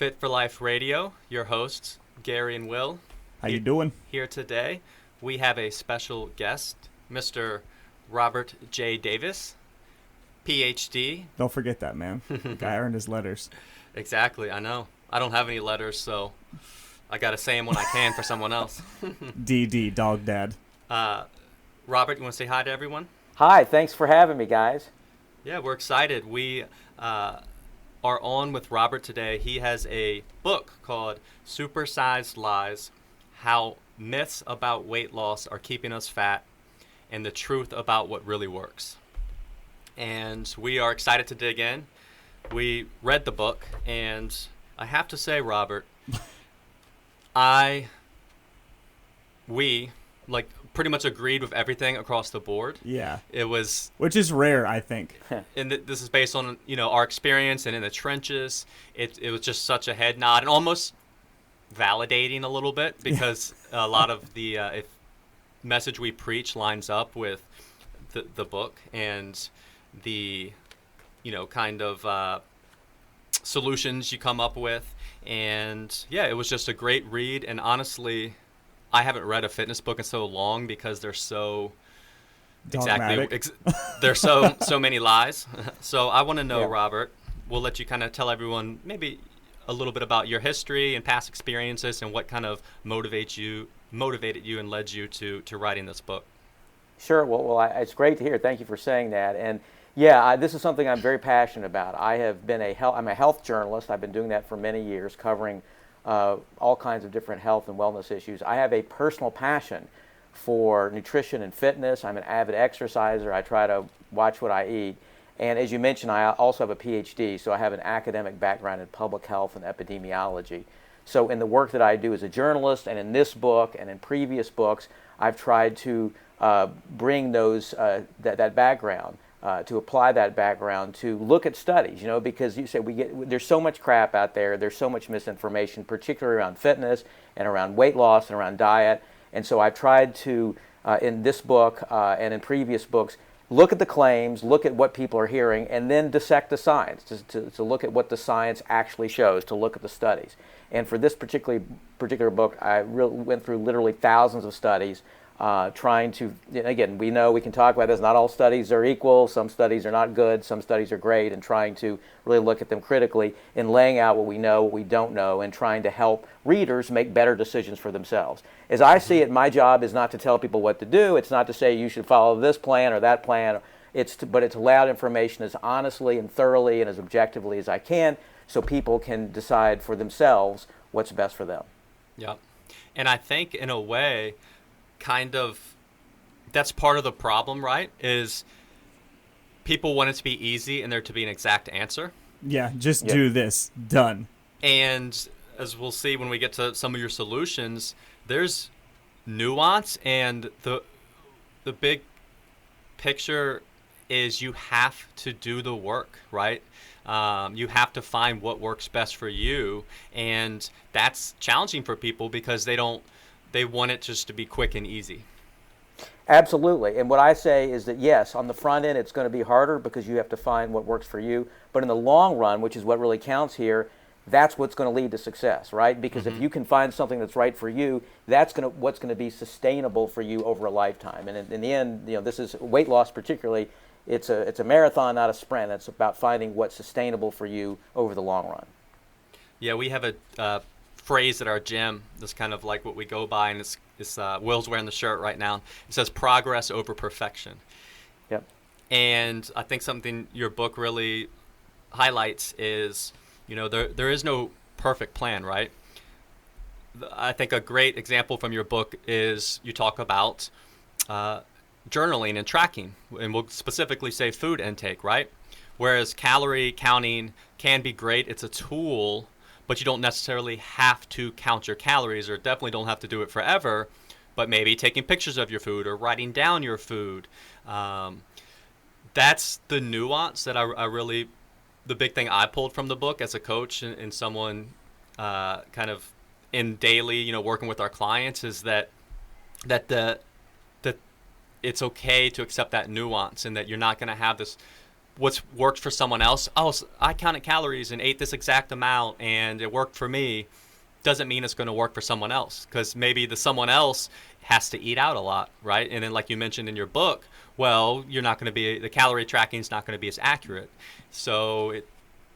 Fit for Life Radio, your hosts, Gary and Will. How you doing? Here today, we have a special guest, Mr. Robert J. Davis, PhD. Don't forget that, man. Guy earned his letters. Exactly, I know. I don't have any letters, so I got to say them when I can for someone else. DD, dog dad. Robert, you want to say hi to everyone? Hi, thanks for having me, guys. Yeah, we're excited. We are on with Robert today. He has a book called Supersized Lies, How Myths About Weight Loss Are Keeping Us Fat and the Truth About What Really Works. And we are excited to dig in. We read the book, and I have to say, Robert, we pretty much agreed with everything across the board. Yeah. It was... Which is rare, I think. And this is based on, our experience and in the trenches. It was just such a head nod and almost validating a little bit because a lot of the message we preach lines up with the book and the, kind of solutions you come up with. And, yeah, it was just a great read. And honestly... I haven't read a fitness book in so long because they're so there's so many lies. So I want to know, Robert, we'll let you kind of tell everyone maybe a little bit about your history and past experiences and what kind of motivated you and led you to writing this book. Sure. Well, it's great to hear. Thank you for saying that. And this is something I'm very passionate about. I'm a health journalist. I've been doing that for many years, covering all kinds of different health and wellness issues. I have a personal passion for nutrition and fitness. I'm an avid exerciser. I try to watch what I eat. And as you mentioned, I also have a PhD, so I have an academic background in public health and epidemiology. So in the work that I do as a journalist and in this book and in previous books, I've tried to bring that background, to apply that background to look at studies, because you say there's so much crap out there, there's so much misinformation, particularly around fitness and around weight loss and around diet. And so I've tried to, in this book and in previous books, look at the claims, look at what people are hearing, and then dissect the science, to look at what the science actually shows, to look at the studies. And for this particular book, I went through literally thousands of studies, trying to, again, we know we can talk about this, not all studies are equal, some studies are not good, some studies are great, and trying to really look at them critically in laying out what we know, what we don't know, and trying to help readers make better decisions for themselves. As I see it, my job is not to tell people what to do, it's not to say you should follow this plan or that plan, but it's to lay out information as honestly and thoroughly and as objectively as I can so people can decide for themselves what's best for them. Yeah, and I think in a way, kind of that's part of the problem, right? Is people want it to be easy and there to be an exact answer. Yeah, just do this. Done. And as we'll see when we get to some of your solutions, there's nuance, and the big picture is you have to do the work, right? You have to find what works best for you, and that's challenging for people because they want it just to be quick and easy. Absolutely. And what I say is that, yes, on the front end, it's going to be harder because you have to find what works for you. But in the long run, which is what really counts here, that's what's going to lead to success, right? Because if you can find something that's right for you, that's what's going to be sustainable for you over a lifetime. And in the end, this is weight loss particularly. It's a marathon, not a sprint. It's about finding what's sustainable for you over the long run. Yeah, we have a phrase at our gym that's kind of like what we go by, and it's Will's wearing the shirt right now. It says progress over perfection. Yep. And I think something your book really highlights is, there is no perfect plan, right? I think a great example from your book is you talk about journaling and tracking, and we'll specifically say food intake, right? Whereas calorie counting can be great. It's a tool, but you don't necessarily have to count your calories, or definitely don't have to do it forever, but maybe taking pictures of your food or writing down your food. That's the nuance that I really, the big thing I pulled from the book as a coach and someone kind of in daily, working with our clients, is that it's okay to accept that nuance, and that you're not going to have this what's worked for someone else. Oh, I counted calories and ate this exact amount and it worked for me, doesn't mean it's going to work for someone else, because maybe the someone else has to eat out a lot, right? And then, like you mentioned in your book, well, you're not going to be, the calorie tracking is not going to be as accurate. So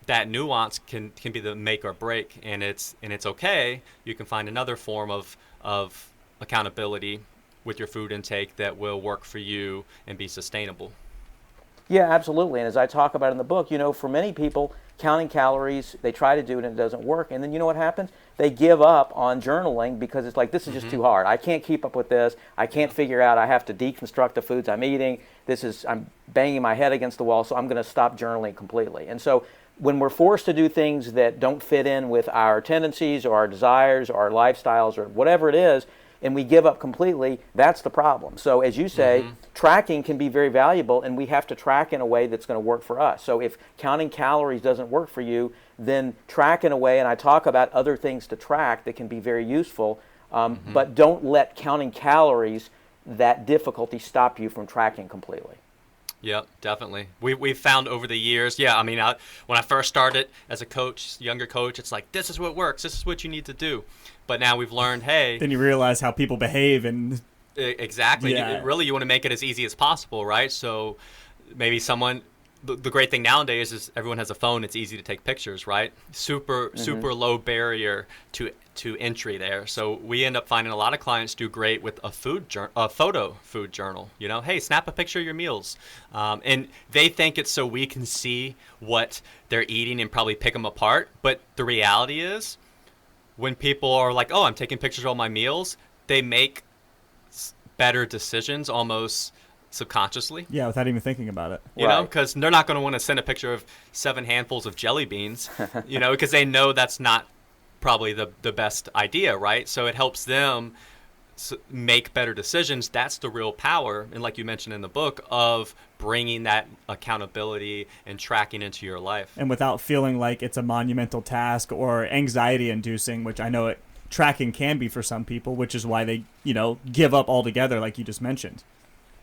that nuance can be the make or break, and it's okay. You can find another form of accountability with your food intake that will work for you and be sustainable. Yeah, absolutely. And as I talk about in the book, for many people, counting calories, they try to do it and it doesn't work. And then you know what happens? They give up on journaling because it's like, this is just too hard. I can't keep up with this. I can't figure out. I have to deconstruct the foods I'm eating. I'm banging my head against the wall, so I'm going to stop journaling completely. And so when we're forced to do things that don't fit in with our tendencies or our desires or our lifestyles or whatever it is, and we give up completely, that's the problem. So as you say, tracking can be very valuable, and we have to track in a way that's going to work for us. So if counting calories doesn't work for you, then track in a way, and I talk about other things to track that can be very useful, but don't let counting calories, that difficulty, stop you from tracking completely. Yep, definitely. We've found over the years, when I first started as a coach, younger coach, it's like, this is what works, this is what you need to do. But now we've learned, hey. Then you realize how people behave and. Exactly. Yeah. You want to make it as easy as possible, right? So maybe the great thing nowadays is everyone has a phone. It's easy to take pictures, right? Super low barrier to entry there. So we end up finding a lot of clients do great with a photo food journal. Hey, snap a picture of your meals, and they think it's so we can see what they're eating and probably pick them apart. But the reality is, when people are like, oh, I'm taking pictures of all my meals, they make better decisions almost subconsciously. Yeah, without even thinking about it. You know, because they're not going to want to send a picture of 7 handfuls of jelly beans, because they know that's not probably the best idea, right? So it helps them make better decisions. That's the real power, and like you mentioned in the book, of bringing that accountability and tracking into your life. And without feeling like it's a monumental task or anxiety inducing, which I know tracking can be for some people, which is why they, give up altogether, like you just mentioned.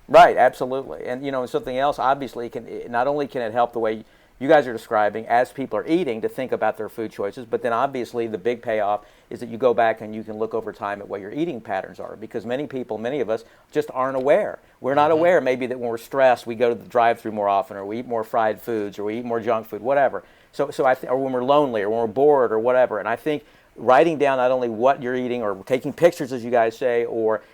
Right, absolutely. And, something else, obviously, not only can it help the way you guys are describing as people are eating to think about their food choices, but then obviously the big payoff is that you go back and you can look over time at what your eating patterns are, because many of us just aren't aware. We're not aware maybe that when we're stressed we go to the drive-thru more often, or we eat more fried foods, or we eat more junk food, whatever. So or when we're lonely, or when we're bored, or whatever. And I think writing down not only what you're eating, or taking pictures, as you guys say,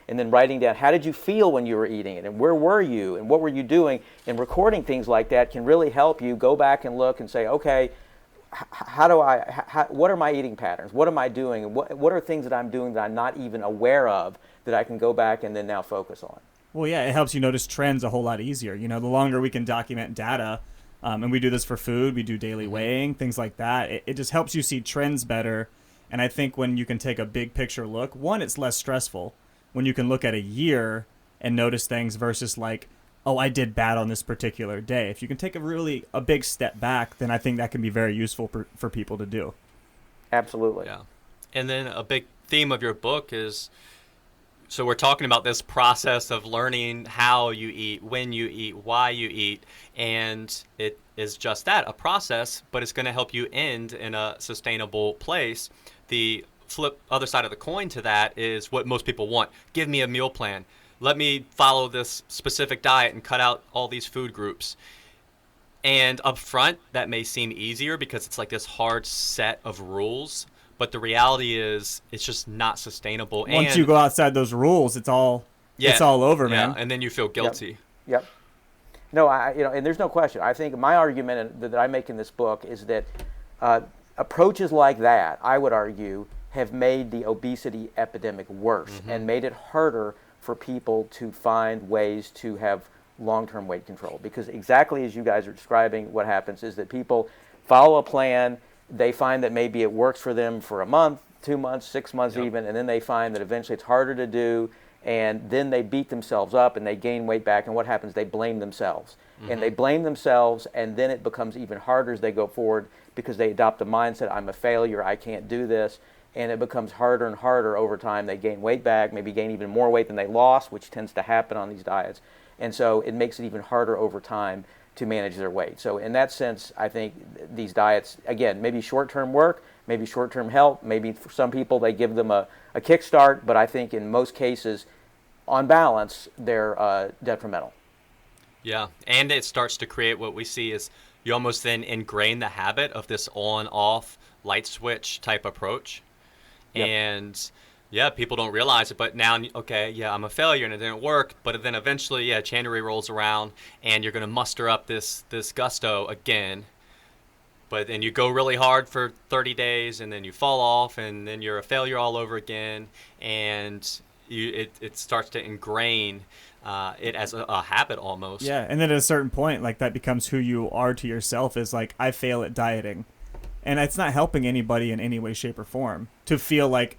and then writing down how did you feel when you were eating it, and where were you, and what were you doing, and recording things like that can really help you go back and look and say, okay, what are my eating patterns? What am I doing? And what are things that I'm doing that I'm not even aware of that I can go back and then now focus on? Well, yeah, it helps you notice trends a whole lot easier. The longer we can document data, and we do this for food, we do daily weighing, things like that, it just helps you see trends better. And I think when you can take a big picture look, one, it's less stressful when you can look at a year and notice things versus like, oh, I did bad on this particular day. If you can take a big step back, then I think that can be very useful for people to do. Absolutely. Yeah. And then a big theme of your book is, so we're talking about this process of learning how you eat, when you eat, why you eat, and it is just that, a process, but it's going to help you end in a sustainable place. The other side of the coin to that is what most people want. Give me a meal plan. Let me follow this specific diet and cut out all these food groups. And up front, that may seem easier because it's like this hard set of rules. But the reality is it's just not sustainable. Once you go outside those rules, it's all over, man. And then you feel guilty. Yep. No, and there's no question. I think my argument that I make in this book is that approaches like that, I would argue, have made the obesity epidemic worse and made it harder for people to find ways to have long-term weight control. Because exactly as you guys are describing, what happens is that people follow a plan, they find that maybe it works for them for a month, 2 months, 6 months even, and then they find that eventually it's harder to do, and then they beat themselves up and they gain weight back, and what happens? They blame themselves. And they blame themselves, and then it becomes even harder as they go forward because they adopt a mindset, I'm a failure, I can't do this, and it becomes harder and harder over time. They gain weight back, maybe gain even more weight than they lost, which tends to happen on these diets. And so it makes it even harder over time to manage their weight. So in that sense, I think these diets, again, maybe short-term work, maybe short-term help, maybe for some people they give them a kickstart, but I think in most cases, on balance, they're detrimental. Yeah, and it starts to create what we see is you almost then ingrain the habit of this on-off light switch type approach. Yep. And yeah, people don't realize it, but now, okay, yeah, I'm a failure and it didn't work, but then eventually, yeah, January rolls around and you're going to muster up this gusto again. But then you go really hard for 30 days and then you fall off and then you're a failure all over again, and it starts to ingrain it as a habit almost. Yeah, and then at a certain point, like, that becomes who you are to yourself, is like, I fail at dieting. And it's not helping anybody in any way, shape, or form to feel like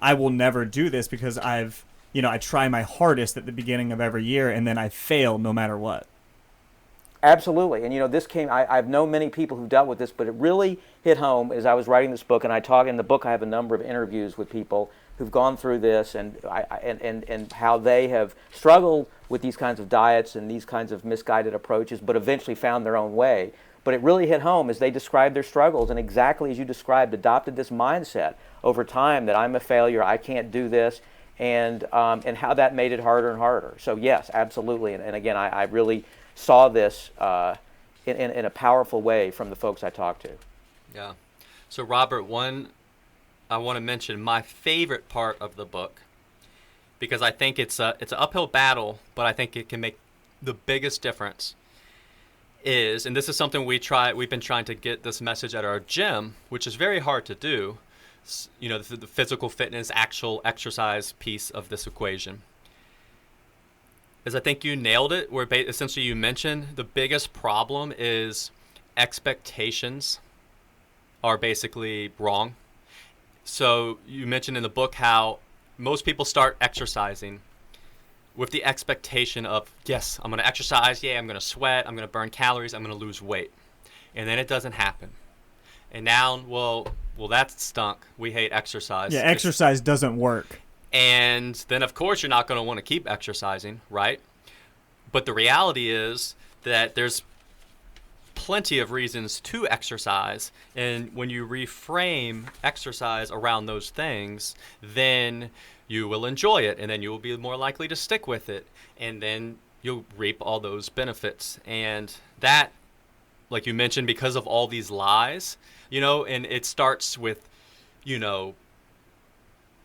I will never do this because I try my hardest at the beginning of every year and then I fail no matter what. Absolutely. And, this I've known many people who've dealt with this, but it really hit home as I was writing this book. And I talk in the book, I have a number of interviews with people who've gone through this and how they have struggled with these kinds of diets and these kinds of misguided approaches, but eventually found their own way. But it really hit home as they described their struggles, and exactly as you described, adopted this mindset over time that I'm a failure, I can't do this, and how that made it harder and harder. So yes, absolutely. And again, I really saw this in a powerful way from the folks I talked to. Yeah. So Robert, I want to mention my favorite part of the book, because I think it's an uphill battle, but I think it can make the biggest difference. And this is something we've been trying to get this message at our gym, which is very hard to do, the physical fitness, actual exercise piece of this equation. Is I think you nailed it, where essentially you mentioned the biggest problem is expectations are basically wrong. So you mentioned in the book how most people start exercising with the expectation of, yes, I'm going to exercise, yeah, I'm going to sweat, I'm going to burn calories, I'm going to lose weight. And then it doesn't happen. And now, well, that stunk. We hate exercise. Yeah, exercise doesn't work. And then, of course, you're not going to want to keep exercising, right? But the reality is that there's plenty of reasons to exercise. And when you reframe exercise around those things, then you will enjoy it, and then you will be more likely to stick with it, and then you'll reap all those benefits. And that, like you mentioned, because of all these lies, and it starts with,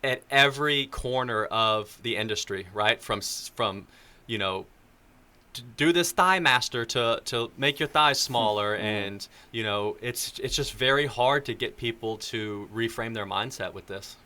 at every corner of the industry, right? From to do this thigh master to make your thighs smaller, and it's just very hard to get people to reframe their mindset with this.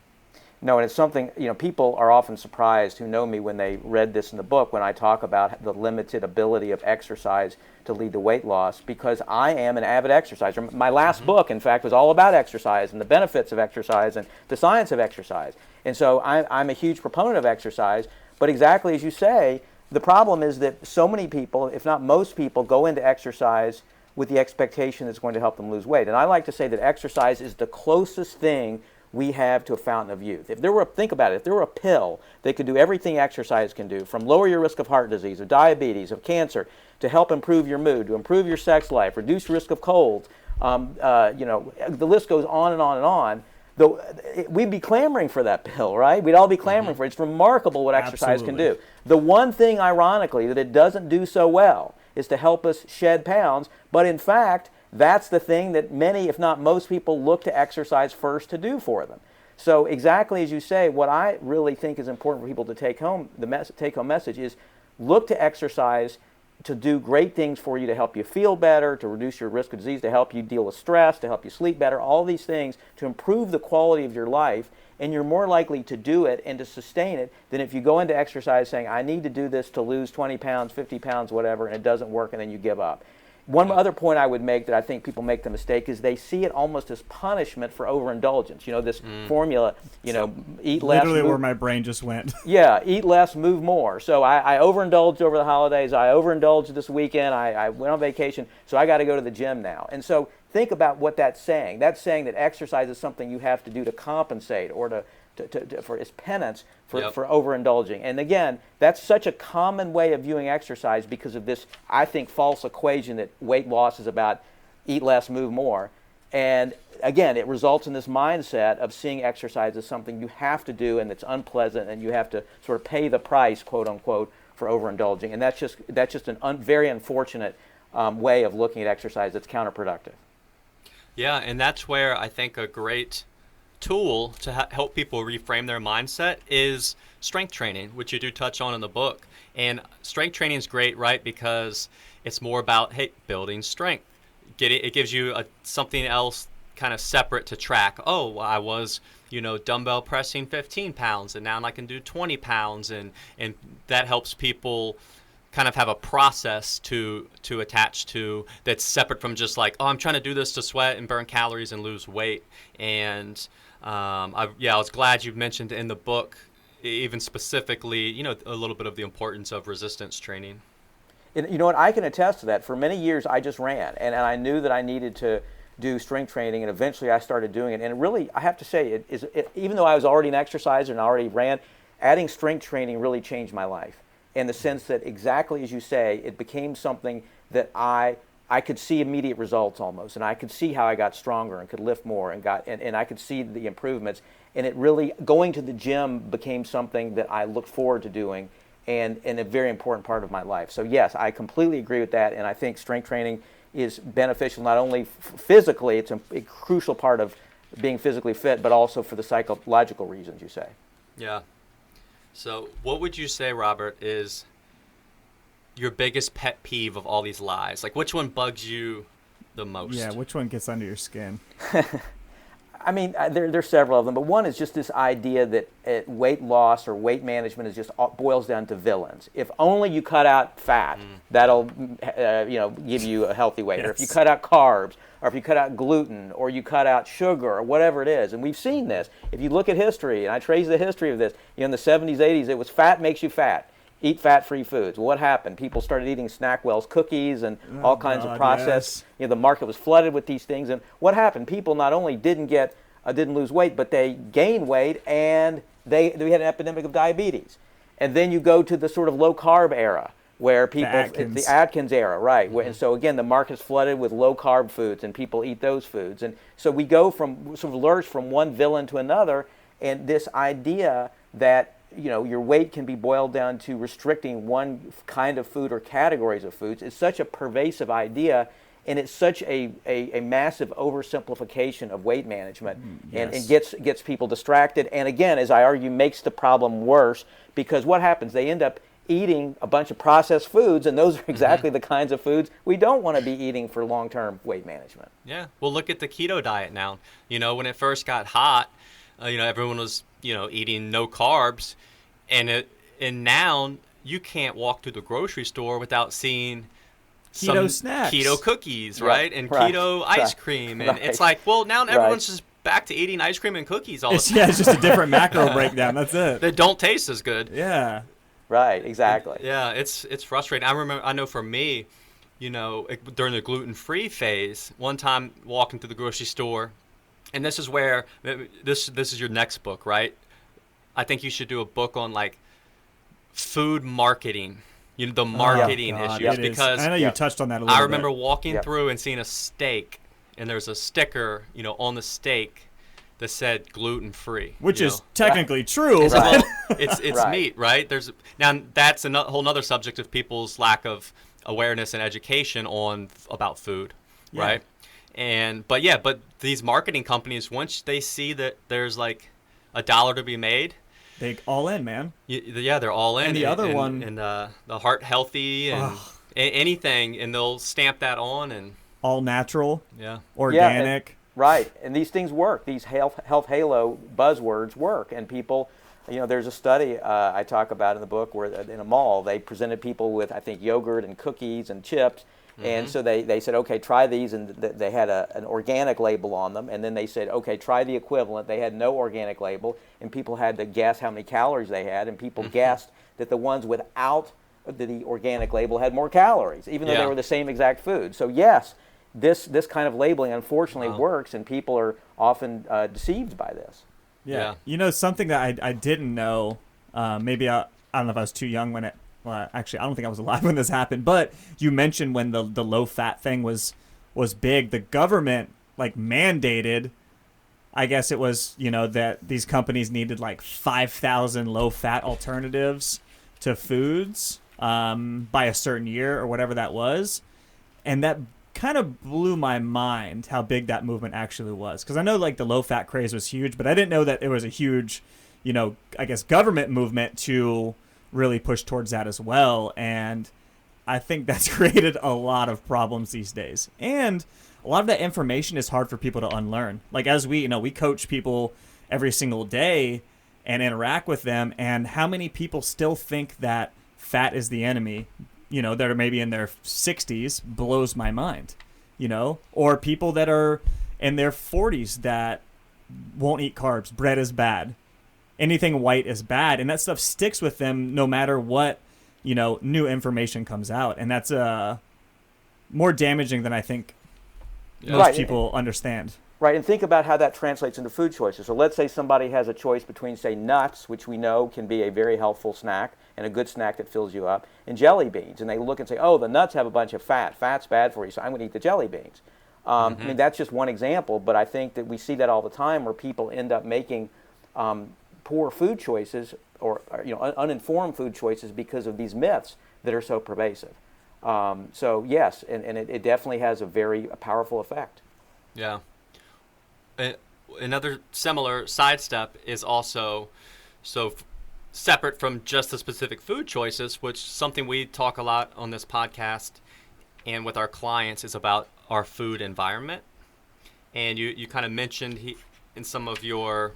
No, and it's something, people are often surprised who know me when they read this in the book when I talk about the limited ability of exercise to lead to weight loss, because I am an avid exerciser. My last book, in fact, was all about exercise and the benefits of exercise and the science of exercise. And so I'm a huge proponent of exercise, but exactly as you say, the problem is that so many people, if not most people, go into exercise with the expectation that it's going to help them lose weight. And I like to say that exercise is the closest thing we have to a fountain of youth. Think about it, if there were a pill that could do everything exercise can do, from lower your risk of heart disease, of diabetes, of cancer, to help improve your mood, to improve your sex life, reduce risk of colds, the list goes on and on and on. Though we'd be clamoring for that pill, right? We'd all be clamoring for it. It's remarkable what exercise can do. The one thing, ironically, that it doesn't do so well is to help us shed pounds, but in fact, that's the thing that many, if not most people, look to exercise first to do for them. So exactly as you say, what I really think is important for people to take home, the take-home message is look to exercise to do great things for you, to help you feel better, to reduce your risk of disease, to help you deal with stress, to help you sleep better, all these things to improve the quality of your life, and you're more likely to do it and to sustain it than if you go into exercise saying, I need to do this to lose 20 pounds, 50 pounds, whatever, and it doesn't work, and then you give up. One other point I would make that I think people make the mistake is they see it almost as punishment for overindulgence. This formula, eat less. Literally where my brain just went. Yeah, eat less, move more. So I overindulged over the holidays. I overindulged this weekend. I went on vacation, so I got to go to the gym now. And so think about what that's saying. That's saying that exercise is something you have to do to compensate or to for its penance for, Yep. for overindulging. And again, that's such a common way of viewing exercise because of this, I think, false equation that weight loss is about eat less, move more. And again, it results in this mindset of seeing exercise as something you have to do and it's unpleasant and you have to sort of pay the price, quote unquote, for overindulging. And that's just an very unfortunate way of looking at exercise that's counterproductive. Yeah, and that's where I think a great tool to help people reframe their mindset is strength training, which you do touch on in the book. And strength training is great, right? Because it's more about, hey, building strength. It gives you something else kind of separate to track. Oh, I was, dumbbell pressing 15 pounds, and now I can do 20 pounds, and that helps people kind of have a process to attach to that's separate from just like, oh, I'm trying to do this to sweat and burn calories and lose weight. And I was glad you mentioned in the book, even specifically, a little bit of the importance of resistance training. And you know what? I can attest to that. For many years, I just ran, and I knew that I needed to do strength training, and eventually I started doing it. And it really, I have to say, even though I was already an exerciser and already ran, adding strength training really changed my life in the sense that, exactly as you say, it became something that I could see immediate results almost, and I could see how I got stronger and could lift more and I could see the improvements. And it really, going to the gym became something that I looked forward to doing and a very important part of my life. So yes, I completely agree with that, and I think strength training is beneficial not only physically, it's a crucial part of being physically fit, but also for the psychological reasons you say. Yeah. So what would you say, Robert, is your biggest pet peeve of all these lies? Like, which one bugs you the most? Yeah, which one gets under your skin? I mean, there's several of them, but one is just this idea that weight loss or weight management is just boils down to villains. If only you cut out fat, that'll give you a healthy weight. Yes. Or if you cut out carbs, or if you cut out gluten, or you cut out sugar, or whatever it is. And we've seen this. If you look at history, and I trace the history of this, in the 70s, 80s, it was fat makes you fat. Eat fat-free foods. Well, what happened? People started eating Snackwell's cookies and all kinds of processed. Yes. The market was flooded with these things. And what happened? People not only didn't lose weight, but they gained weight, and we had an epidemic of diabetes. And then you go to the sort of low-carb era, where people, the Atkins era, right? Mm-hmm. And so again, the market's flooded with low-carb foods, and people eat those foods. And so we go from sort of lurch from one villain to another, and this idea that your weight can be boiled down to restricting one kind of food or categories of foods is such a pervasive idea, and it's such a massive oversimplification of weight management, yes. and gets people distracted. And again, as I argue, makes the problem worse, because what happens? They end up eating a bunch of processed foods, and those are exactly the kinds of foods we don't want to be eating for long-term weight management. Yeah. Well, look at the keto diet now. When it first got hot, everyone was eating no carbs, and now you can't walk to the grocery store without seeing keto snacks, keto cookies, right? And keto ice cream, and it's like, well, now everyone's just back to eating ice cream and cookies all the time. Yeah, it's just a different macro breakdown. That's it. They don't taste as good. Yeah. Right. Exactly. Yeah, it's frustrating. I know for me, during the gluten-free phase, one time walking to the grocery store, and this is where this is your next book, right? I think you should do a book on like food marketing, the marketing issues, because I know you touched on that a little bit. I remember walking through and seeing a steak, and there's a sticker, on the steak that said gluten-free, which is technically true. It's, it's meat, right? Now that's a whole nother subject of people's lack of awareness and education about food, right? But these marketing companies, once they see that there's like $1 to be made, they all in, man. They're all in. And the other one, and the heart healthy and anything, and they'll stamp that on, and all natural, Yeah, organic. right, and these things work. These health halo buzzwords work, and people, there's a study I talk about in the book where in a mall they presented people with, I think, yogurt and cookies and chips. And so they said, okay, try these, and they had an organic label on them, and then they said, okay, try the equivalent. They had no organic label, and people had to guess how many calories they had, and people guessed that the ones without the organic label had more calories, even though they were the same exact food. So yes, this kind of labeling unfortunately works, and people are often deceived by this. Yeah. You know, something that I didn't know, maybe I don't know if I was too young when well, actually, I don't think I was alive when this happened, but you mentioned when the low fat thing was big, the government like mandated, I guess it was, you know, that these companies needed like 5,000 low fat alternatives to foods by a certain year or whatever that was. And that kind of blew my mind how big that movement actually was. Because I know like the low fat craze was huge, but I didn't know that it was a huge, you know, I guess government movement to really push towards that as well. And I think that's created a lot of problems these days. And a lot of that information is hard for people to unlearn. Like as we, you know, we coach people every single day and interact with them, and how many people still think that fat is the enemy, you know, that are maybe in their 60s blows my mind, you know, or people that are in their 40s that won't eat carbs. Bread is bad. Anything white is bad. And that stuff sticks with them no matter what, you know, new information comes out. And that's more damaging than I think most people understand. Right, and think about how that translates into food choices. So let's say somebody has a choice between, say, nuts, which we know can be a very helpful snack and a good snack that fills you up, and jelly beans. And they look and say, oh, the nuts have a bunch of fat. Fat's bad for you, so I'm going to eat the jelly beans. I mean, that's just one example, but I think that we see that all the time where people end up making poor food choices or you know, uninformed food choices because of these myths that are so pervasive. So yes, and it definitely has a powerful effect. Yeah. Another similar sidestep is also separate from just the specific food choices, which something we talk a lot on this podcast and with our clients is about our food environment. And you kind of mentioned in some of your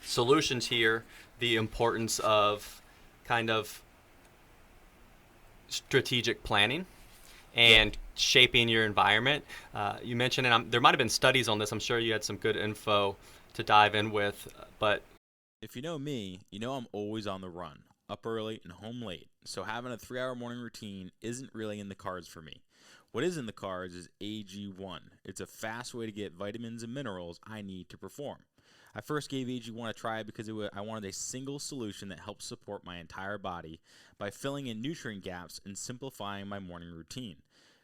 solutions here the importance of kind of strategic planning and shaping your environment. You mentioned, and there might have been studies on this. I'm sure you had some good info to dive in with, but if you know me, you know I'm always on the run, up early and home late. So having a 3-hour morning routine isn't really in the cards for me. What is in the cards is AG1. It's a fast way to get vitamins and minerals I need to perform. I first gave AG1 a try because I wanted a single solution that helps support my entire body by filling in nutrient gaps and simplifying my morning routine.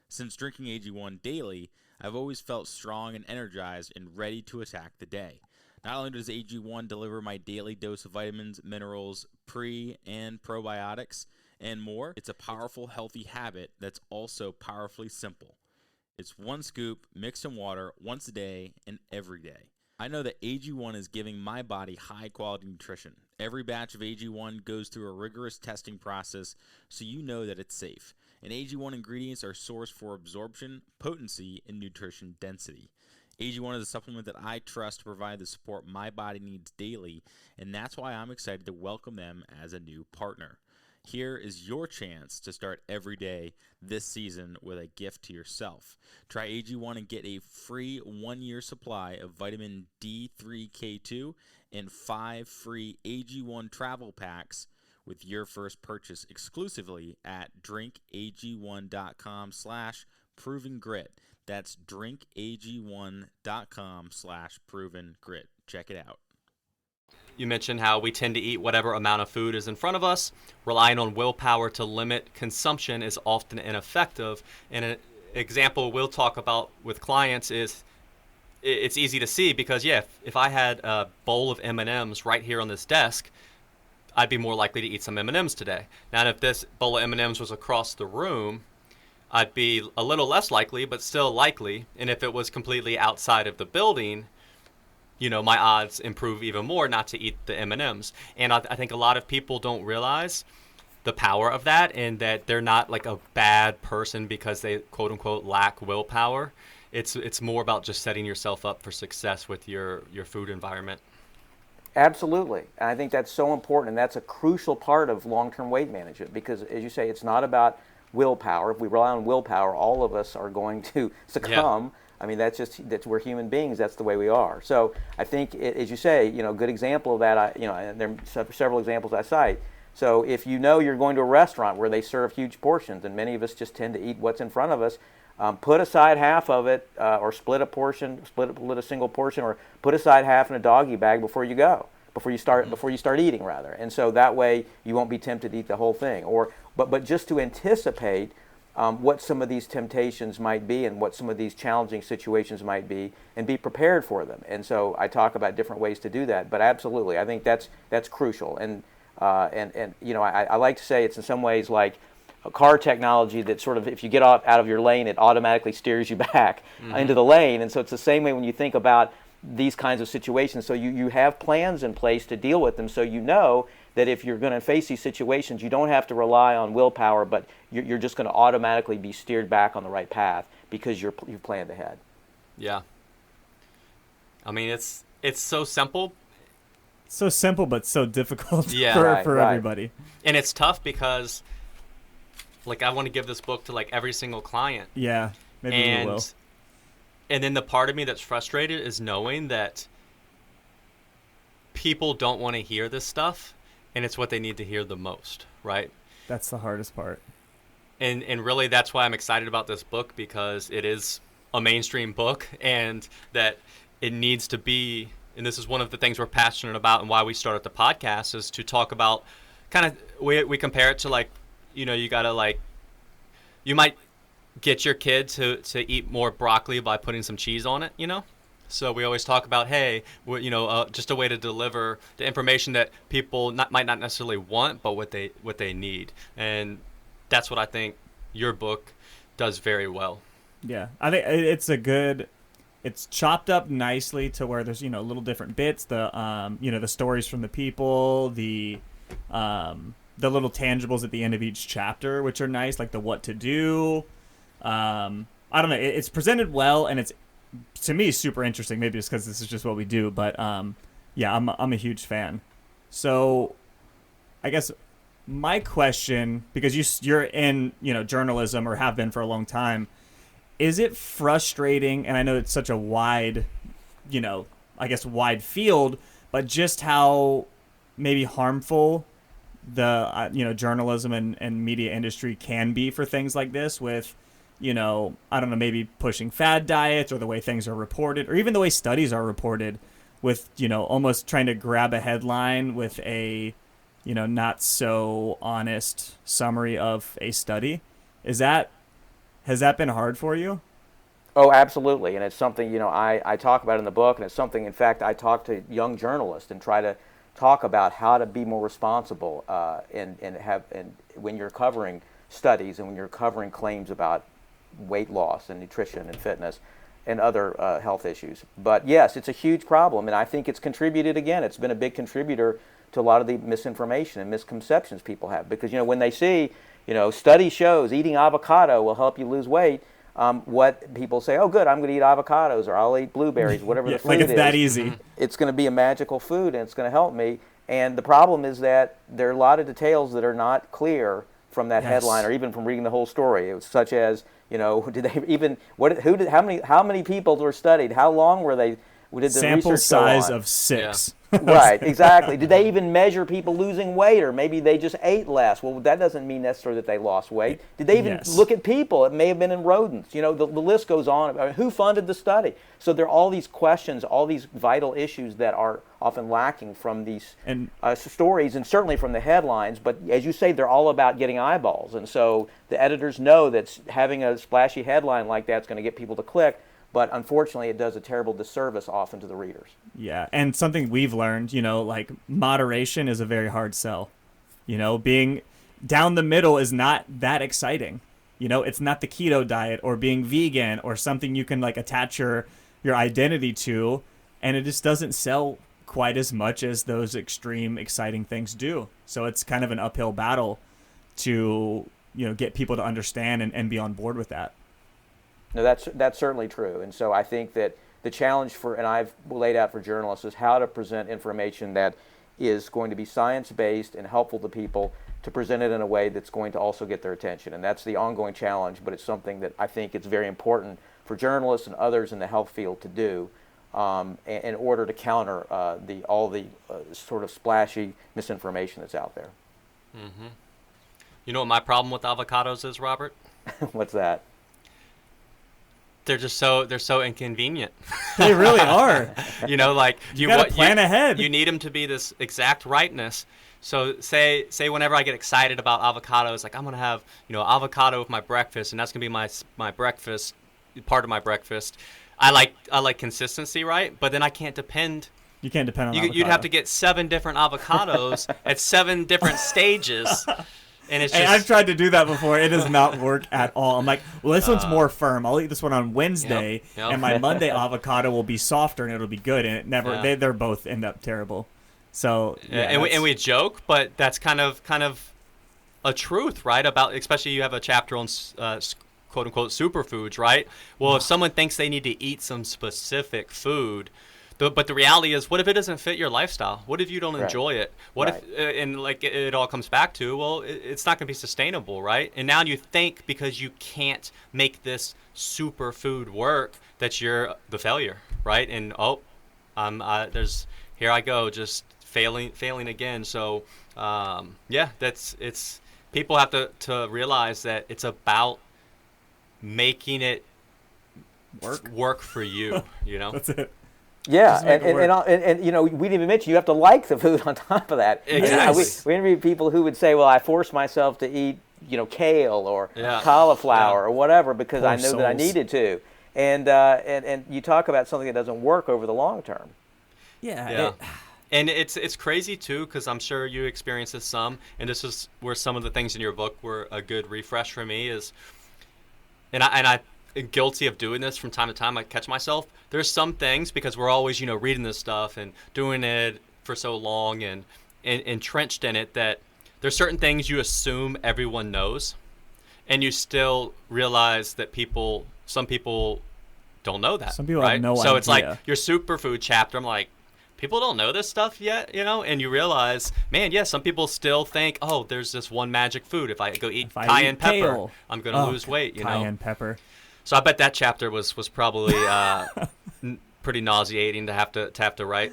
Since drinking AG1 daily, I've always felt strong and energized and ready to attack the day. Not only does AG1 deliver my daily dose of vitamins, minerals, pre- and probiotics, and more, it's a powerful, healthy habit that's also powerfully simple. It's one scoop mixed in water once a day and every day. I know that AG1 is giving my body high-quality nutrition. Every batch of AG1 goes through a rigorous testing process, so you know that it's safe. And AG1 ingredients are sourced for absorption, potency, and nutrition density. AG1 is a supplement that I trust to provide the support my body needs daily, and that's why I'm excited to welcome them as a new partner. Here is your chance to start every day this season with a gift to yourself. Try AG1 and get a free 1-year supply of vitamin D3K2 and 5 free AG1 travel packs with your first purchase exclusively at drinkag1.com/provengrit. That's drinkag1.com/provengrit. Check it out. you mentioned how we tend to eat whatever amount of food is in front of us. Relying on willpower to limit consumption is often ineffective. And an example we'll talk about with clients is it's easy to see because, yeah, if I had a bowl of M&Ms right here on this desk, I'd be more likely to eat some M&Ms today. Now, if this bowl of M&Ms was across the room, I'd be a little less likely, but still likely. And if it was completely outside of the building, you know, my odds improve even more not to eat the M&Ms. And I think a lot of people don't realize the power of that, and that they're not like a bad person because they quote unquote lack willpower. It's more about just setting yourself up for success with your food environment. Absolutely. And I think that's so important, and that's a crucial part of long-term weight management because, as you say, it's not about willpower. If we rely on willpower, all of us are going to succumb. Yeah. I mean, that's we're human beings. That's the way we are. So I think, as you say, you know, a good example of that, and there are several examples I cite. So if you know you're going to a restaurant where they serve huge portions, and many of us just tend to eat what's in front of us, put aside half of it, or split a single portion, or put aside half in a doggy bag before you go, before you start eating rather. And so that way you won't be tempted to eat the whole thing. But just to anticipate what some of these temptations might be and what some of these challenging situations might be, and be prepared for them. And so I talk about different ways to do that. But absolutely, I think that's crucial. And I like to say it's in some ways like a car technology that sort of, if you get out of your lane, it automatically steers you back into the lane. And so it's the same way when you think about these kinds of situations. So you have plans in place to deal with them, so you know that if you're going to face these situations, you don't have to rely on willpower, but you're just going to automatically be steered back on the right path because you've planned ahead. Yeah. I mean, it's so simple. So simple, but so difficult Yeah. for everybody. And it's tough because, like, I want to give this book to, like, every single client. Yeah, maybe we will. And then the part of me that's frustrated is knowing that people don't want to hear this stuff, and it's what they need to hear the most, right? That's the hardest part. And really that's why I'm excited about this book, because it is a mainstream book, and that it needs to be, and this is one of the things we're passionate about and why we started the podcast, is to talk about kind of, we compare it to, like, you know, you got to, like, you might get your kid to eat more broccoli by putting some cheese on it, you know? So we always talk about, hey, just a way to deliver the information that people might not necessarily want, but what they need. And that's what I think your book does very well. Yeah, I think it's chopped up nicely to where there's, little different bits, the stories from the people, the little tangibles at the end of each chapter, which are nice, like the what to do. I don't know, it's presented well, and it's, to me, super interesting. Maybe it's because this is just what we do, but yeah, I'm a huge fan. So I guess my question, because you're in journalism, or have been for a long time, is it frustrating? And I know it's such a wide, wide field, but just how maybe harmful the journalism and media industry can be for things like this, with I don't know, maybe pushing fad diets, or the way things are reported, or even the way studies are reported, with, almost trying to grab a headline with a, not so honest summary of a study. Has that been hard for you? Oh, absolutely. And it's something, I talk about in the book, and it's something, in fact, I talk to young journalists and try to talk about how to be more responsible and when you're covering studies, and when you're covering claims about weight loss and nutrition and fitness and other health issues. But yes, it's a huge problem, and I think it's contributed, again, it's been a big contributor to a lot of the misinformation and misconceptions people have. Because, when they see, study shows eating avocado will help you lose weight, what people say, oh good, I'm going to eat avocados, or I'll eat blueberries, whatever the food like it's is. that easy. It's going to be a magical food, and it's going to help me. And the problem is that there are a lot of details that are not clear from that headline, or even from reading the whole story. It was such as, did they even, how many people were studied? How long were they? Did the sample research go size on? of 6. Yeah. Right, exactly. Did they even measure people losing weight, or maybe they just ate less? Well, that doesn't mean necessarily that they lost weight. Did they even look at people? It may have been in rodents. The list goes on. Who funded the study? So there are all these questions, all these vital issues that are often lacking from these stories, and certainly from the headlines. But as you say, they're all about getting eyeballs. And so the editors know that having a splashy headline like that's going to get people to click. But unfortunately, it does a terrible disservice often to the readers. Yeah, and something we've learned, like moderation is a very hard sell. Being down the middle is not that exciting. It's not the keto diet, or being vegan, or something you can, like, attach your identity to, and it just doesn't sell quite as much as those extreme, exciting things do. So it's kind of an uphill battle to, get people to understand and be on board with that. No, that's certainly true. And so I think that the challenge and I've laid out for journalists, is how to present information that is going to be science-based and helpful to people, to present it in a way that's going to also get their attention. And that's the ongoing challenge, but it's something that I think it's very important for journalists and others in the health field to do in order to counter all the sort of splashy misinformation that's out there. Mm-hmm. You know what my problem with avocados is, Robert? What's that? They're so inconvenient. They really are. You know, like you gotta plan ahead. You need them to be this exact ripeness. So say whenever I get excited about avocados, like I'm gonna have avocado with my breakfast, and that's gonna be my breakfast, part of my breakfast. I like consistency, right? But then I can't depend. You can't depend on You'd have to get 7 different avocados at 7 different stages. And it's just, I've tried to do that before. It does not work at all. I'm like, well, this one's more firm. I'll eat this one on Wednesday, Yep. and my Monday avocado will be softer and it'll be good. And it never. Yeah. They're both end up terrible. So yeah, and we joke, but that's kind of a truth, right? About, especially you have a chapter on quote unquote superfoods, right? Well, if someone thinks they need to eat some specific food. But the reality is, what if it doesn't fit your lifestyle? What if you don't enjoy it? What if, and like it all comes back to, well, it's not going to be sustainable, right? And now you think because you can't make this superfood work that you're the failure, right? And here I go, just failing again. So it's people have to realize that it's about making it work for you. You know, that's it. Yeah, and we didn't even mention you have to like the food on top of that. Exactly. We interviewed people who would say, "Well, I forced myself to eat, kale or cauliflower or whatever because I know that I needed to." And you talk about something that doesn't work over the long term. Yeah. And it's crazy too, because I'm sure you experienced this some, and this is where some of the things in your book were a good refresh for me is, and I guilty of doing this from time to time. I catch myself. There's some things, because we're always reading this stuff and doing it for so long and entrenched in it, that there's certain things you assume everyone knows, and you still realize that some people don't know that. Some people right? have no idea. So it's like your superfood chapter. I'm like, people don't know this stuff yet, and you realize, man, some people still think, oh, there's this one magic food. If I go eat cayenne pepper, kale, I'm going to lose weight. Cayenne pepper. So I bet that chapter was probably pretty nauseating to have to write.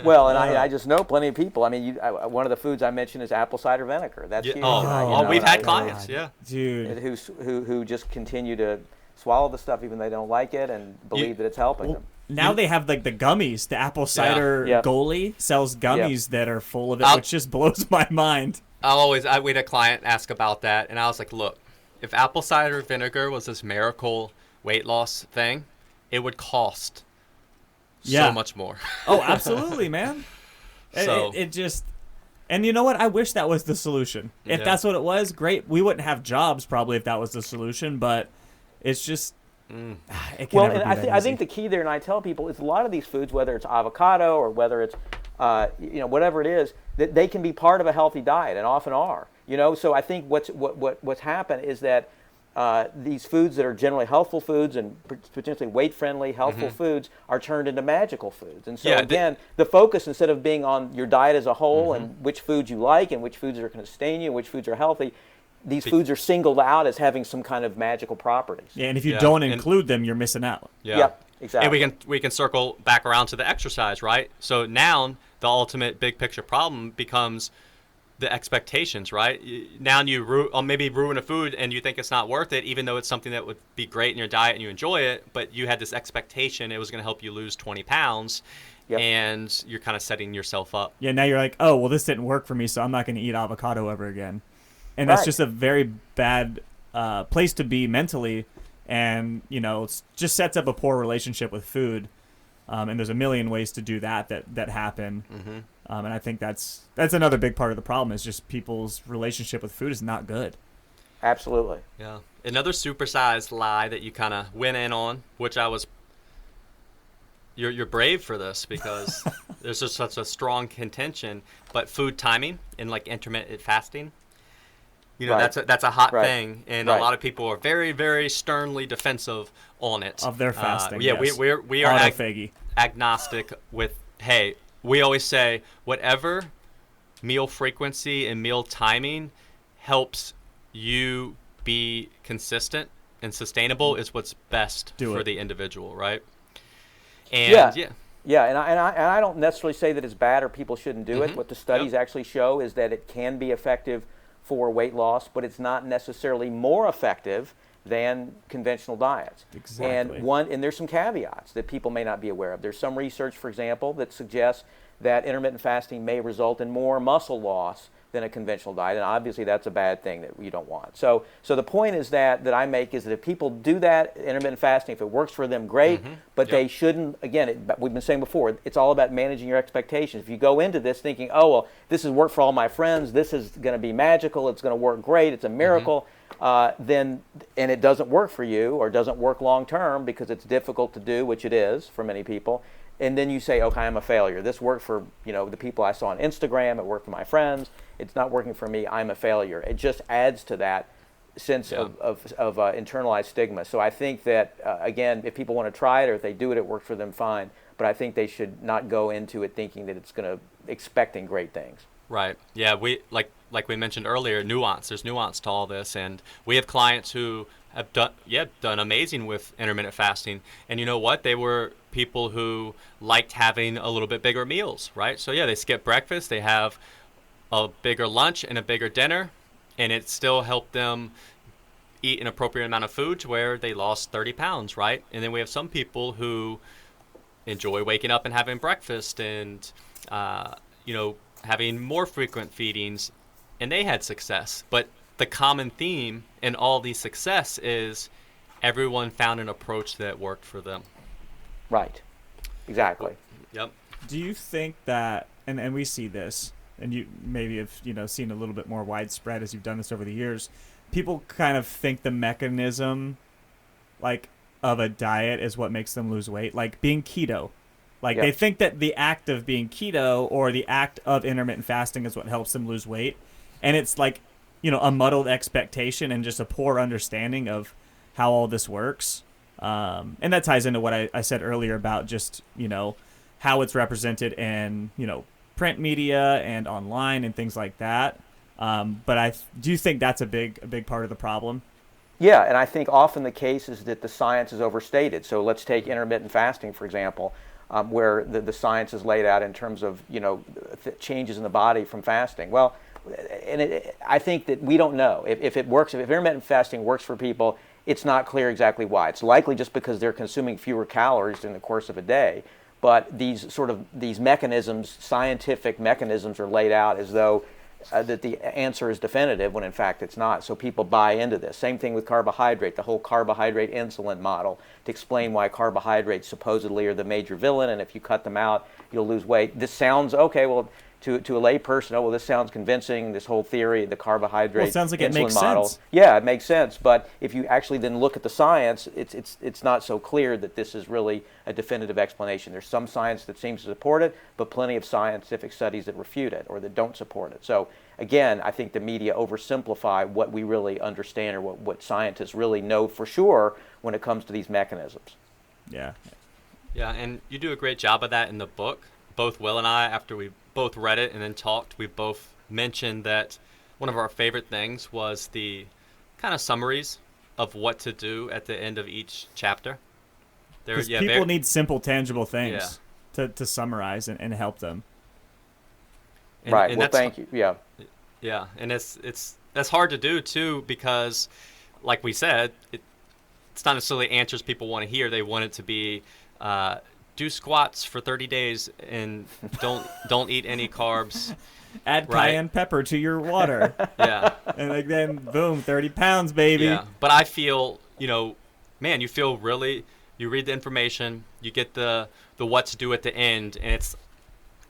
Well, and I just know plenty of people. I mean, one of the foods I mentioned is apple cider vinegar. That's huge. We've had clients, dude, who just continue to swallow the stuff even though they don't like it and believe that it's helping them. Now they have like the gummies. The apple cider Goalie sells gummies that are full of it, which just blows my mind. We had a client ask about that, and I was like, look, if apple cider vinegar was this miracle weight loss thing, it would cost so much more. Oh, absolutely, man. It just, and you know what? I wish that was the solution. If that's what it was, great. We wouldn't have jobs probably if that was the solution, but it's just, it can never be that easy. I think the key there, and I tell people, is a lot of these foods, whether it's avocado or whether it's, whatever it is, that they can be part of a healthy diet and often are. So I think what's happened is that these foods that are generally healthful foods and potentially weight-friendly, healthful foods are turned into magical foods. And so again, the focus, instead of being on your diet as a whole and which foods you like and which foods are going to sustain you and which foods are healthy, these foods are singled out as having some kind of magical properties. Yeah, and if you don't include them, you're missing out. Yeah. Yep, exactly. And we can circle back around to the exercise, right? So now the ultimate big picture problem becomes the expectations, right? Now you maybe ruin a food and you think it's not worth it, even though it's something that would be great in your diet and you enjoy it, but you had this expectation it was going to help you lose 20 pounds, and you're kind of setting yourself up. Yeah, now you're like, oh, well, this didn't work for me, so I'm not going to eat avocado ever again. And that's just a very bad place to be mentally, and, it just sets up a poor relationship with food. And there's a million ways to do that happen. Mm-hmm. And I think that's another big part of the problem is just people's relationship with food is not good. Absolutely. Yeah. Another supersized lie that you kind of went in on, which you're brave for this because there's just such a strong contention, but food timing and like intermittent fasting. That's a hot thing, and a lot of people are very, very sternly defensive on it. Of their fasting. We are agnostic with, hey, we always say whatever meal frequency and meal timing helps you be consistent and sustainable is what's best for the individual, right? And Yeah, and I don't necessarily say that it's bad or people shouldn't do it. What the studies actually show is that it can be effective for weight loss, but it's not necessarily more effective than conventional diets. Exactly. And there's some caveats that people may not be aware of. There's some research, for example, that suggests that intermittent fasting may result in more muscle loss than a conventional diet, and obviously that's a bad thing that you don't want. So the point is that I make is that if people do that intermittent fasting, if it works for them, great, but they shouldn't, again, we've been saying before, it's all about managing your expectations. If you go into this thinking, oh, well, this has worked for all my friends, this is going to be magical, it's going to work great, it's a miracle, then, and it doesn't work for you or doesn't work long term because it's difficult to do, which it is for many people, and then you say, okay, I'm a failure. This worked for the people I saw on Instagram, it worked for my friends, it's not working for me, I'm a failure. It just adds to that sense of internalized stigma. So I think that, again, if people want to try it or if they do it, it works for them, fine. But I think they should not go into it thinking that it's going to, expecting great things. Right. Yeah, we like we mentioned earlier, nuance. There's nuance to all this, and we have clients who have done amazing with intermittent fasting. And you know what? They were people who liked having a little bit bigger meals, right? So yeah, they skip breakfast, they have a bigger lunch and a bigger dinner, and it still helped them eat an appropriate amount of food to where they lost 30 pounds, right? And then we have some people who enjoy waking up and having breakfast and, having more frequent feedings, and they had success. But the common theme in all these success is everyone found an approach that worked for them. Right. Exactly. Yep. Do you think that, and we see this, and you maybe have seen a little bit more widespread as you've done this over the years, people kind of think the mechanism of a diet is what makes them lose weight, like being keto. They think that the act of being keto or the act of intermittent fasting is what helps them lose weight, and it's a muddled expectation and just a poor understanding of how all this works. And that ties into what I said earlier about just how it's represented in print media and online and things like that. But do you think that's a big part of the problem? Yeah, and I think often the case is that the science is overstated. So let's take intermittent fasting, for example, where the science is laid out in terms of changes in the body from fasting. Well, and I think that we don't know if it works. If intermittent fasting works for people, it's not clear exactly why. It's likely just because they're consuming fewer calories in the course of a day. But these mechanisms, scientific mechanisms, are laid out as though that the answer is definitive when in fact it's not. So people buy into this. Same thing with carbohydrate, the whole carbohydrate insulin model to explain why carbohydrates supposedly are the major villain, and if you cut them out, you'll lose weight. This sounds okay. Well, to a lay person, this sounds convincing, this whole theory, the carbohydrate it sounds like insulin it makes model. sense. Yeah, it makes sense. But if you actually then look at the science, it's not so clear that this is really a definitive explanation. There's some science that seems to support it, but plenty of scientific studies that refute it or that don't support it. So again, I think the media oversimplify what we really understand or what scientists really know for sure when it comes to these mechanisms. Yeah. Yeah, and you do a great job of that in the book. Both Will and I, after we both read it and then talked, we both mentioned that one of our favorite things was the kind of summaries of what to do at the end of each chapter. Because people need simple, tangible things to summarize and help them. Right. And thank you. Yeah. Yeah, and that's hard to do too because, like we said, it's not necessarily answers people want to hear. They want it to be do squats for 30 days and don't eat any carbs. Add cayenne pepper to your water. Yeah. And then boom, 30 pounds, baby. Yeah. But I feel, man, you feel really, you read the information, you get the what to do at the end, and it's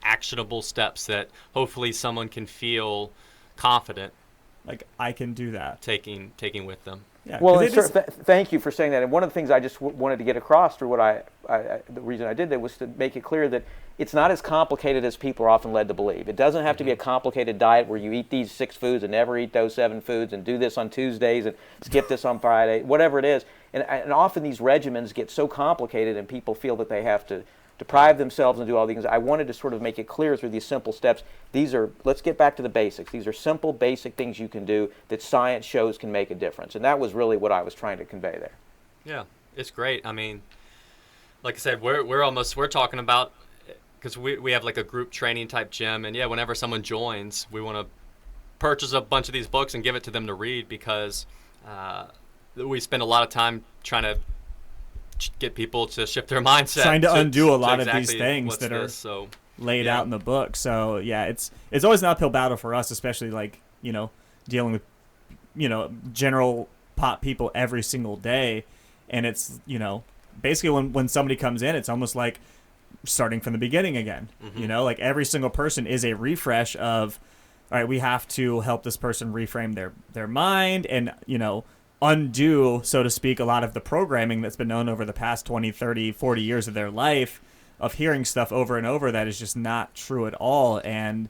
actionable steps that hopefully someone can feel confident. Like, I can do that. Taking with them. Yeah, well, thank you for saying that. And one of the things I just wanted to get across through the reason I did that was to make it clear that it's not as complicated as people are often led to believe. It doesn't have to be a complicated diet where you eat these 6 foods and never eat those 7 foods and do this on Tuesdays and skip this on Friday, whatever it is. And often these regimens get so complicated and people feel that they have to deprive themselves and do all these things. I wanted to sort of make it clear through these simple steps. Let's get back to the basics. These are simple, basic things you can do that science shows can make a difference. And that was really what I was trying to convey there. Yeah, it's great. I mean, like I said, we're talking about because we have like a group training type gym, and yeah, whenever someone joins, we want to purchase a bunch of these books and give it to them to read, because we spend a lot of time trying to get people to shift their mindset, trying to undo a lot exactly of these things that are so laid out in the book. So yeah, it's always an uphill battle for us, especially like, dealing with, general pop people every single day. And it's, basically when somebody comes in, it's almost like starting from the beginning again. Like every single person is a refresh of, all right, we have to help this person reframe their mind and, undo, so to speak, a lot of the programming that's been known over the past 20, 30, 40 years of their life, of hearing stuff over and over that is just not true at all. And,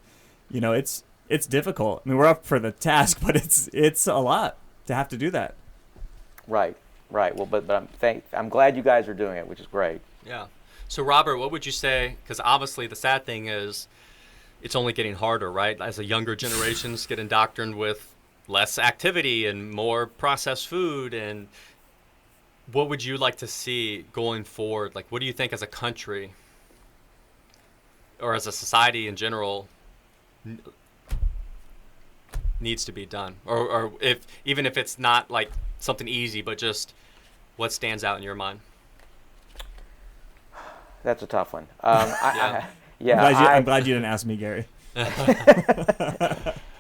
it's difficult. I mean, we're up for the task, but it's a lot to have to do that. Right. Well, but I'm glad you guys are doing it, which is great. Yeah. So Robert, what would you say? Because obviously the sad thing is, it's only getting harder, right? As the younger generations get indoctrined with less activity and more processed food. And what would you like to see going forward? Like, what do you think as a country or as a society in general needs to be done? Or even if it's not like something easy, but just what stands out in your mind? That's a tough one. I'm glad you didn't ask me, Gary.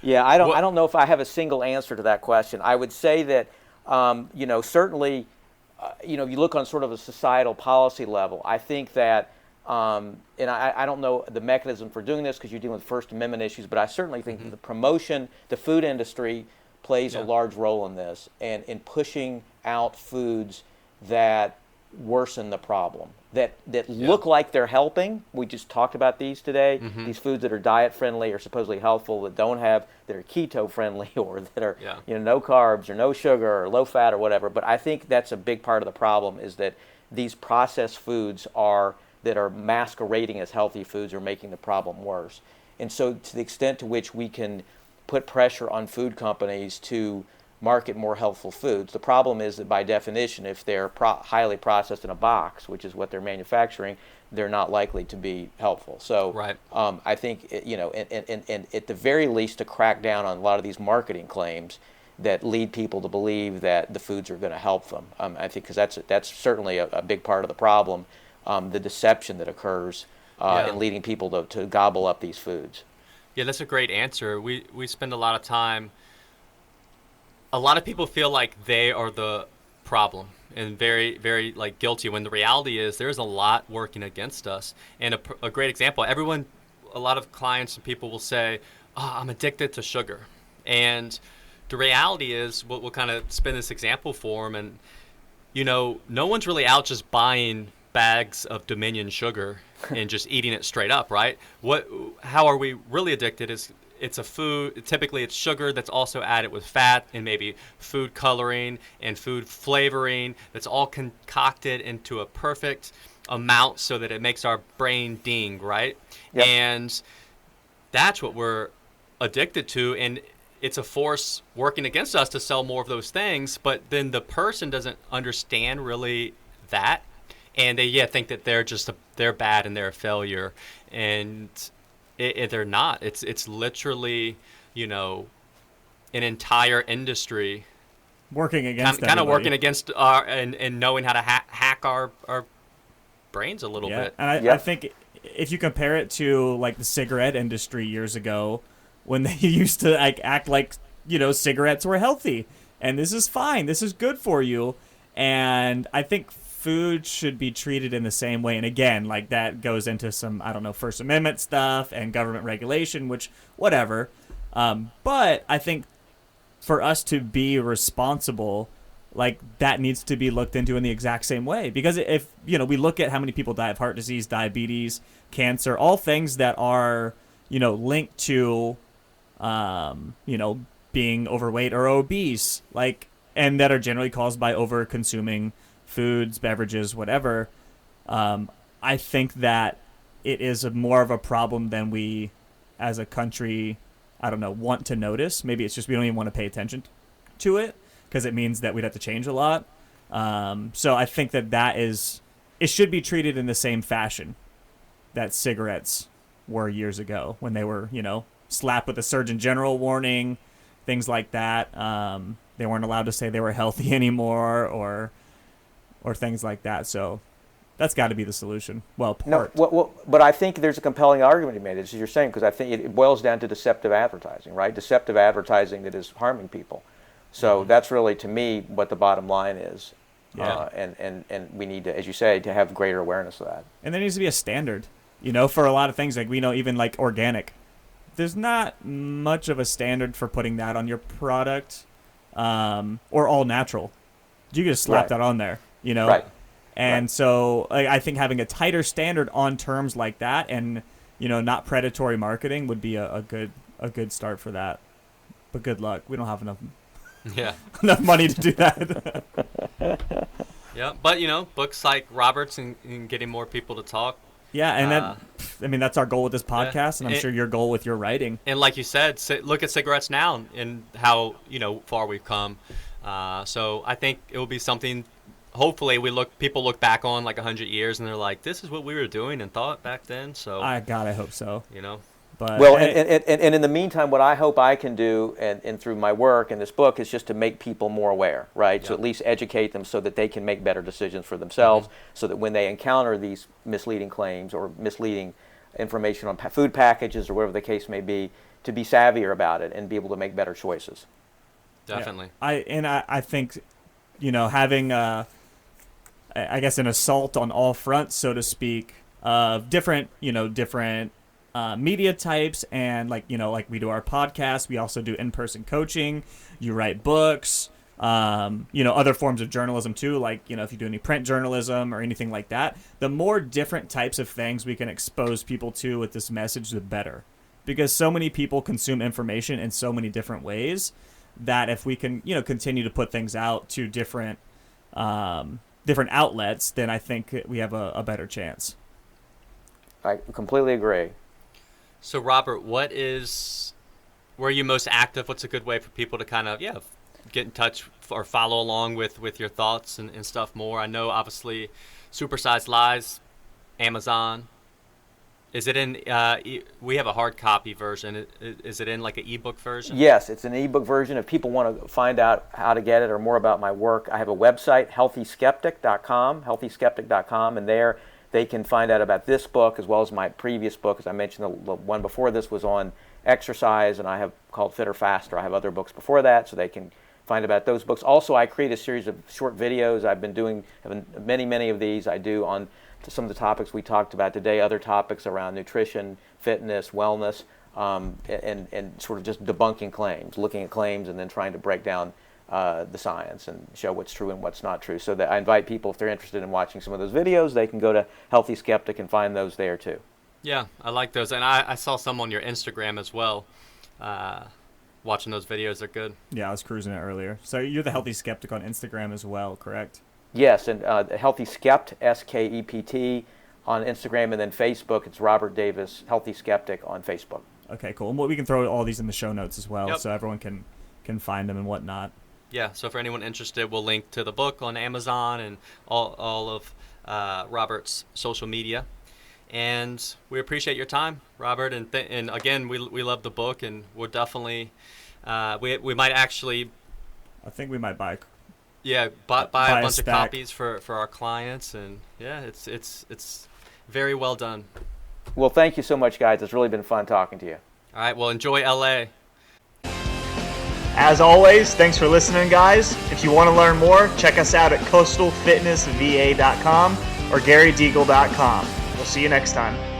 Yeah, I don't know if I have a single answer to that question. I would say that, certainly, you look on sort of a societal policy level. I think that, and I don't know the mechanism for doing this because you're dealing with First Amendment issues, but I certainly think that the promotion, the food industry plays a large role in this, and in pushing out foods that worsen the problem, that look like they're helping. We just talked about these today. These foods that are diet friendly or supposedly helpful, that are keto friendly, or that are no carbs or no sugar or low fat or whatever. But I think that's a big part of the problem, is that these processed foods that are masquerading as healthy foods are making the problem worse. And so to the extent to which we can put pressure on food companies to market more healthful foods. The problem is that by definition, if they're highly processed in a box, which is what they're manufacturing, they're not likely to be helpful. So I think, and at the very least, to crack down on a lot of these marketing claims that lead people to believe that the foods are going to help them. I think because that's certainly a big part of the problem, the deception that occurs in leading people to gobble up these foods. Yeah, that's a great answer. We spend a lot of time. A lot of people feel like they are the problem and very, very like guilty, when the reality is there's a lot working against us. And a great example, a lot of clients and people will say, I'm addicted to sugar. And the reality is, we'll kind of spin this example for them, and, no one's really out just buying bags of Dominion sugar and just eating it straight up, right? How are we really addicted is, it's a food, typically it's sugar that's also added with fat and maybe food coloring and food flavoring that's all concocted into a perfect amount so that it makes our brain ding, right? Yep. And that's what we're addicted to, and it's a force working against us to sell more of those things, but then the person doesn't understand really that, and they think that they're bad and they're a failure, and they're not. It's literally, an entire industry working against kind of working against our and knowing how to hack our brains a little bit. And I think if you compare it to like the cigarette industry years ago, when they used to act like cigarettes were healthy and this is fine, this is good for you, and I think food should be treated in the same way. And again, like that goes into some, First Amendment stuff and government regulation, which whatever. But I think for us to be responsible, like that needs to be looked into in the exact same way. Because if, we look at how many people die of heart disease, diabetes, cancer, all things that are, linked to, being overweight or obese, and that are generally caused by over consuming foods, beverages, whatever, I think that it is more of a problem than we, as a country, want to notice. Maybe it's just we don't even want to pay attention to it because it means that we'd have to change a lot. So I think it should be treated in the same fashion that cigarettes were years ago when they were, slapped with a Surgeon General warning, things like that. They weren't allowed to say they were healthy anymore or things like that. So that's got to be the solution. Well, but I think there's a compelling argument to be made, as you're saying, because I think it boils down to deceptive advertising, right? Deceptive advertising that is harming people. So that's really, to me, what the bottom line is. Yeah. And we need to, as you say, to have greater awareness of that. And there needs to be a standard, for a lot of things. Like we know, even like organic, there's not much of a standard for putting that on your product, or all natural. You can just slap that on there, Right. And so I think having a tighter standard on terms like that, and not predatory marketing, would be a good start for that. But good luck. We don't have enough money to do that. Yeah, but books like Robert's and getting more people to talk. Yeah, and that's our goal with this podcast, and I'm sure your goal with your writing. And like you said, look at cigarettes now and how far we've come. So I think it will be something. Hopefully, people look back on like 100 years and they're like, "This is what we were doing and thought back then." So I hope so. But well, and in the meantime, what I hope I can do, and through my work in this book, is just to make people more aware, right? So at least educate them so that they can make better decisions for themselves, so that when they encounter these misleading claims or misleading information on food packages or whatever the case may be, to be savvier about it and be able to make better choices. Definitely. Yeah. I think, having I guess an assault on all fronts, so to speak, of different media types, and like we do our podcast, we also do in-person coaching, you write books, other forms of journalism too, like if you do any print journalism or anything like that. The more different types of things we can expose people to with this message, the better, because so many people consume information in so many different ways that if we can continue to put things out to different outlets, then I think we have a better chance. I completely agree. So, Robert, where are you most active? What's a good way for people to kind of, get in touch or follow along with your thoughts and stuff more? I know, obviously, Supersized Lies, Amazon. Is it in, we have a hard copy version. Is it in like an ebook version? Yes, it's an ebook version. If people want to find out how to get it or more about my work, I have a website, healthyskeptic.com, and there they can find out about this book as well as my previous book. As I mentioned, the one before this was on exercise, and I have called Fitter Faster. I have other books before that, so they can find about those books. Also, I create a series of short videos. I've been doing many of these. I do on some of the topics we talked about today, other topics around nutrition, fitness, wellness, and sort of just debunking claims, looking at claims and then trying to break down the science and show what's true and what's not true. So that I invite people, if they're interested in watching some of those videos, they can go to Healthy Skeptic and find those there too. Yeah, I like those. And I saw some on your Instagram as well. Watching those videos are good. Yeah, I was cruising it earlier. So you're the Healthy Skeptic on Instagram as well, correct? Yes, and Healthy Skept, S-K-E-P-T, on Instagram, and then Facebook, it's Robert Davis, Healthy Skeptic on Facebook. Okay, cool. And we can throw all these in the show notes as well, so everyone can find them and whatnot. Yeah, so for anyone interested, we'll link to the book on Amazon and all of Robert's social media. And we appreciate your time, Robert. And again, we love the book, and we'll definitely we might actually. I think we might buy. Yeah, buy a bunch of copies for our clients, and it's very well done. Well, thank you so much, guys. It's really been fun talking to you. All right, well, enjoy LA. As always, thanks for listening, guys. If you want to learn more, check us out at coastalfitnessva.com or garydeagle.com. We'll see you next time.